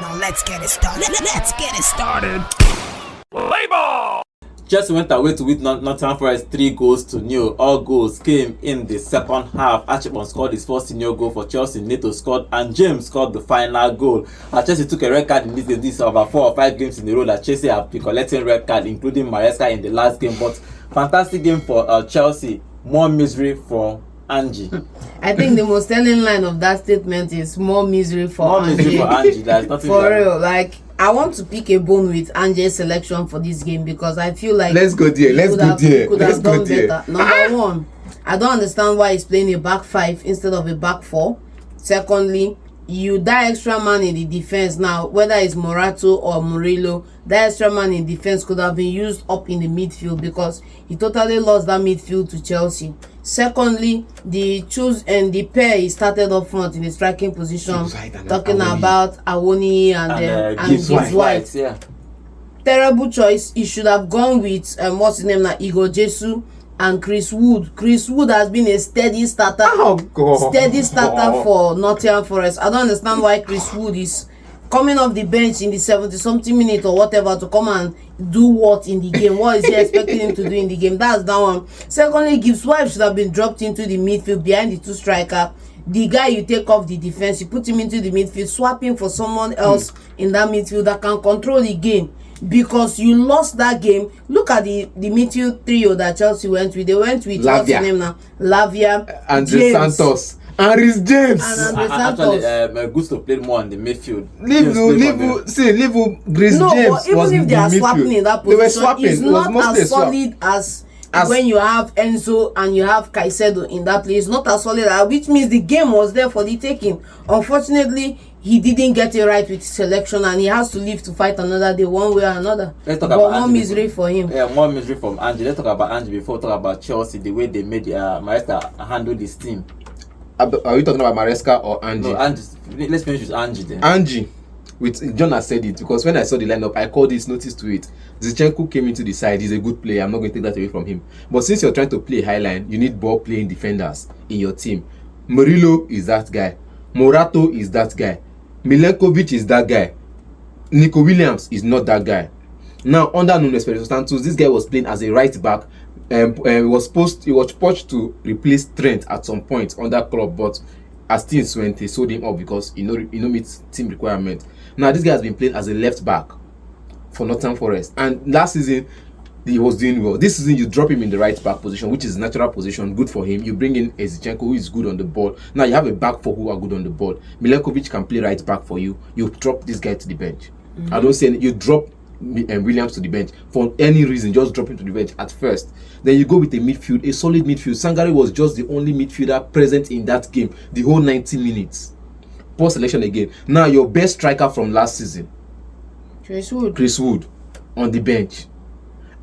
Now let's get it started. Let's get it started. Play ball! Chelsea went away to win Nottingham Forest 3-0. All goals came in the second half. Acheampong scored his first senior goal for Chelsea. Neto scored, and James scored the final goal. Chelsea took a red card in this game. This is about 4 or 5 games in a row that Chelsea have been collecting red card, including Maresca in the last game. But fantastic game for Chelsea. More misery for Ange. I think the most telling line of that statement is more misery for Ange. Misery for Ange. There's nothing for real. Like, I want to pick a bone with Ange's selection for this game because I feel like let's go there. Could have done better. Number one, I don't understand why he's playing a back 5 instead of a back 4. Secondly, you that extra man in the defense now, whether it's Morato or Murillo, that extra man in defense could have been used up in the midfield because he totally lost that midfield to Chelsea. Secondly, the pair he started up front in the striking position, talking about Awoni and Gibbs White. Yeah. Terrible choice. He should have gone with what's his name now, Igor Jesus and Chris Wood. Chris Wood has been a steady starter. For Nottingham Forest. I don't understand why Chris Wood is coming off the bench in the 70-something minute or whatever to come and do what in the game. What is he expecting him to do in the game? That's that one. Secondly, Gibbs White should have been dropped into the midfield behind the 2 striker. The guy you take off the defense, you put him into the midfield, swapping for someone else in that midfield that can control the game. Because you lost that game. Look at the midfield trio that Chelsea went with. They went with what's his name now? Lavia, Andre Santos, and Rhys James. Actually, Gusto played more on the midfield. Rhys no, James but even was if they are swapping in that position, they were swapping. It's not as swap. solid as when you have Enzo and you have Caicedo in that place. Not as solid, which means the game was there for the taking. Unfortunately, he didn't get it right with his selection and he has to leave to fight another day one way or another. Let's talk about more misery for him. Yeah, more misery from Ange. Let's talk about Ange before we talk about Chelsea, the way they made Maresca handle this team. Are we talking about Maresca or Ange? No, Ange. Let's finish with Ange then. Ange, with John has said it because when I saw the lineup, I called this notice to it. Zinchenko came into the side. He's a good player. I'm not going to take that away from him. But since you're trying to play high line, you need ball playing defenders in your team. Murillo is that guy. Morato is that guy. Milenkovic is that guy. Nico Williams is not that guy. Now, under Nuno Espirito Santos, this guy was playing as a right back. He was supposed to replace Trent at some point on that club, but as things went, they sold him up because he meets team requirement. Now, this guy has been playing as a left back for Nottingham Forest, and last season he was doing well. This season you drop him in the right back position, which is natural position, good for him. You bring in Zinchenko, who is good on the ball. Now you have a back 4 who are good on the ball. Milenkovic can play right back for you. You drop this guy to the bench. I don't say you drop Williams to the bench for any reason. Just drop him to the bench at first. Then you go with a midfield, a solid midfield. Sangare was just the only midfielder present in that game the whole 90 minutes. Poor selection again. Now your best striker from last season, Chris Wood on the bench.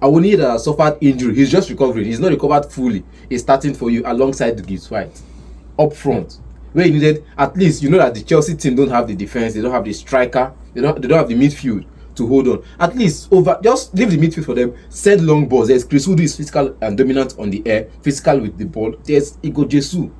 Awoni that has suffered injury, he's just recovering. He's not recovered fully. He's starting for you alongside the Gibbs White up front, where you needed at least. You know that the Chelsea team don't have the defense, they don't have the striker, they don't have the midfield to hold on. At least just leave the midfield for them. Send long balls. There's Chris Wood, who is physical and dominant on the air, physical with the ball. There's Igor Jesus,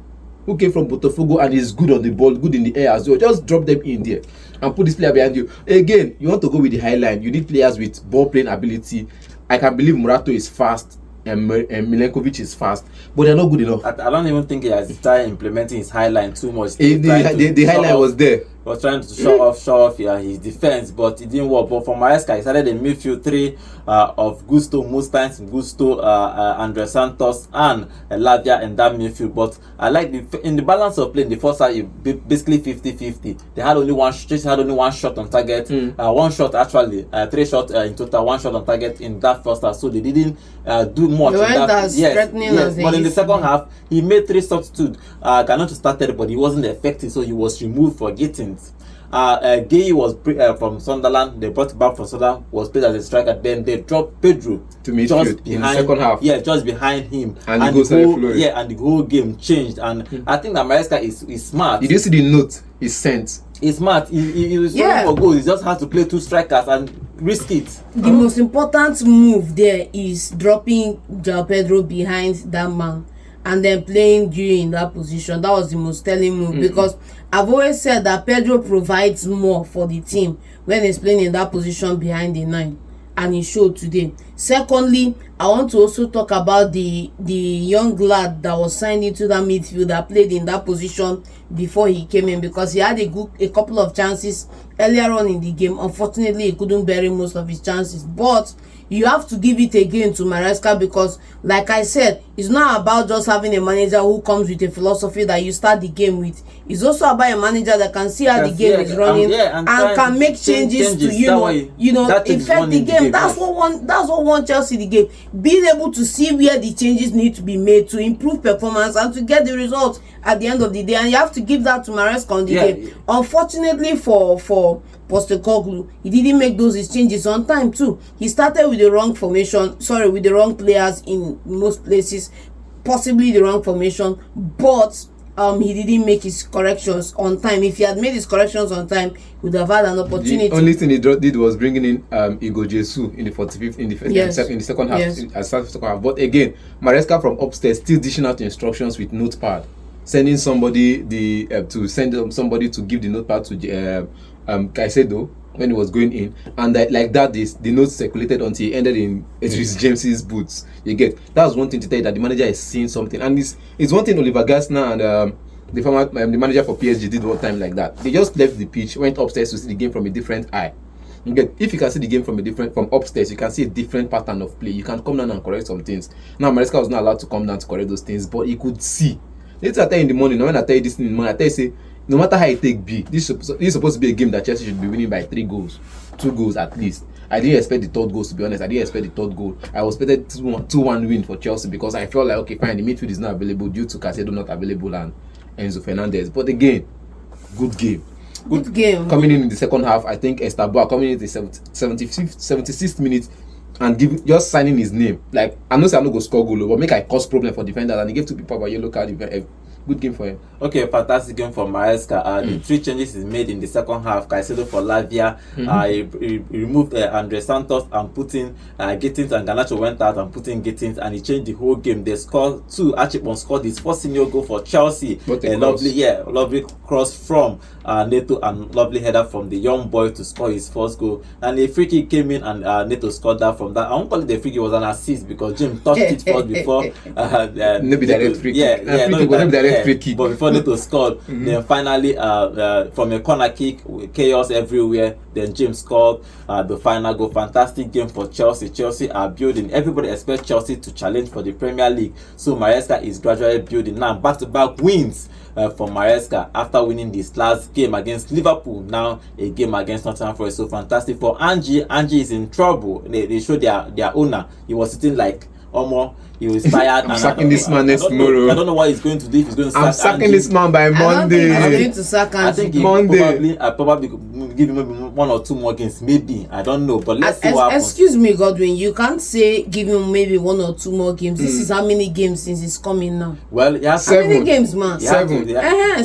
who came from Postecoglou and is good on the ball, good in the air as well. Just drop them in there and put this player behind you. Again, you want to go with the high line. You need players with ball playing ability. I can believe Morato is fast and Milenkovic is fast, but they're not good enough. I don't even think he has started implementing his high line too much. The high line was there. He was trying to show off his defense, but it didn't work. But for Maresca, he started a midfield 3 of Gusto, most times Gusto, Andre Santos, and Lavia in that midfield. But I like in the balance of play in the first half, basically 50-50. They had only one shot on target. One shot actually, 3 shots in total, 1 shot on target in that first half. So they didn't do much. They weren't as threatening as but in the second half, he made 3 substitutes. Cannot started, but he wasn't effective, so he was removed for getting. Gay was from Sunderland. They brought him back from Sunderland. Was played as a striker. Then they dropped Pedro to midfield in the second half. Yeah, just behind him. And the whole game changed. And I think that Maresca is smart. Did you see the note he sent? He's smart. He was looking for goals. He just has to play 2 strikers and risk it. The most important move there is dropping João Pedro behind that man. and then playing Gui in that position. That was the most telling move because I've always said that Pedro provides more for the team when he's playing in that position behind the 9, and he showed today. Secondly, I want to also talk about the young lad that was signed into that midfield that played in that position before he came in, because he had a couple of chances earlier on in the game. Unfortunately, he couldn't bury most of his chances, but you have to give it again to Maresca, because like I said, it's not about just having a manager who comes with a philosophy that you start the game with. It's also about a manager that can see how the game is running and can make changes to affect the game. That's what won Chelsea the game. Being able to see where the changes need to be made to improve performance and to get the result at the end of the day. And you have to give that to Maresca on the game. Unfortunately for Postecoglou, he didn't make those changes on time too. He started with the wrong formation, with the wrong players in most places, possibly the wrong formation, but he didn't make his corrections on time. If he had made his corrections on time, he would have had an opportunity. The only thing he did was bringing in Igor Jesus in the 45th in the second half. But again, Maresca from upstairs still dishing out instructions with notepad, sending somebody to give the notepad to Caicedo when he was going in, and the notes circulated until he ended in Idris James's boots. You get that was one thing to tell you that the manager is seeing something, and it's one thing Oliver Glasner and the manager for PSG did one time like that. They just left the pitch, went upstairs to see the game from a different eye. You get, if you can see the game from upstairs, you can see a different pattern of play. You can come down and correct some things. Now Maresca was not allowed to come down to correct those things, but he could see. Later I tell you in the morning, when I tell you this in the morning, I tell you say, no matter how it take B, this is supposed to be a game that Chelsea should be winning by 3 goals, 2 goals at least. I didn't expect the third goal, to be honest. I didn't expect the third goal. I was expected 2-1 win for Chelsea, because I felt like, okay, fine, the midfield is not available due to Caicedo not available and Enzo Fernandez. But again, good game. Good game. Coming in the second half, I think Estaboa coming in the 76th minute and just signing his name. Like, I know I'm not going to score goal, but make I cause problem for defenders, and he gave 2 people a yellow card. Good game for him. Okay, fantastic game for Maresca. The 3 changes he made in the second half. Caicedo for Lavia. He removed Andre Santos and put in Gittins, and Garnacho went out and put in Gittins, and he changed the whole game. They scored 2. Acheampong scored his first senior goal for Chelsea. Lovely cross from Neto, and lovely header from the young boy to score his first goal. And the free kick came in, and Neto scored that from that. I won't call it the free kick, it was an assist, because Jim touched it first before. Maybe direct free kick. Free kick. But before Neto scored, then finally from a corner kick, chaos everywhere, then James scored the final goal. Fantastic game for Chelsea. Chelsea are building. Everybody expects Chelsea to challenge for the Premier League, so Maresca is gradually building. Now back-to-back wins for Maresca after winning this last game against Liverpool, now a game against Nottingham Forest. So fantastic for Ange. Ange is in trouble. They showed their owner. He was sitting like he was tired. I'm sacking this man next tomorrow. I don't know what he's going to do. If he's going to sack I'm sacking this man by Monday. I'm going to sack Ange. I think Monday. I probably could give him maybe 1 or 2 more games, maybe. I don't know, but let's see what happens. Excuse me, Godwin. You can't say give him maybe 1 or 2 more games. This is how many games since he's coming now? Well, he has 7. How many games, man? 7.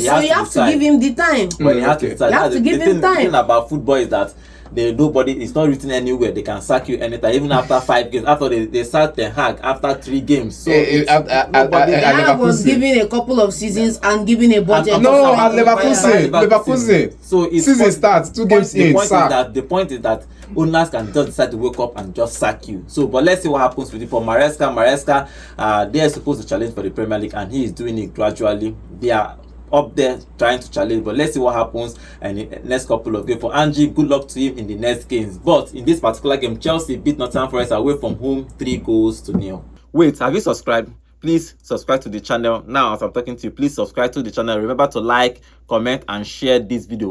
So you have to give him the time. Well, he has to decide. You have to give him time. The thing about football is that it's not written anywhere. They can sack you anytime, even after 5 games. After they sacked Ten Hag after 3 games. So I was given a couple of seasons and given a budget. No, at Leverkusen. So season starts 2 games in. The point is that owners can just decide to wake up and just sack you. So, but let's see what happens with it for Maresca. They are supposed to challenge for the Premier League, and he is doing it gradually. They are up there trying to challenge, but let's see what happens in the next couple of games. For Ange, good luck to him in the next games. But in this particular game, Chelsea beat Nottingham Forest away from home 3-0. Wait, have you subscribed? Please subscribe to the channel now. As I'm talking to you, please subscribe to the channel. Remember to like, comment, and share this video.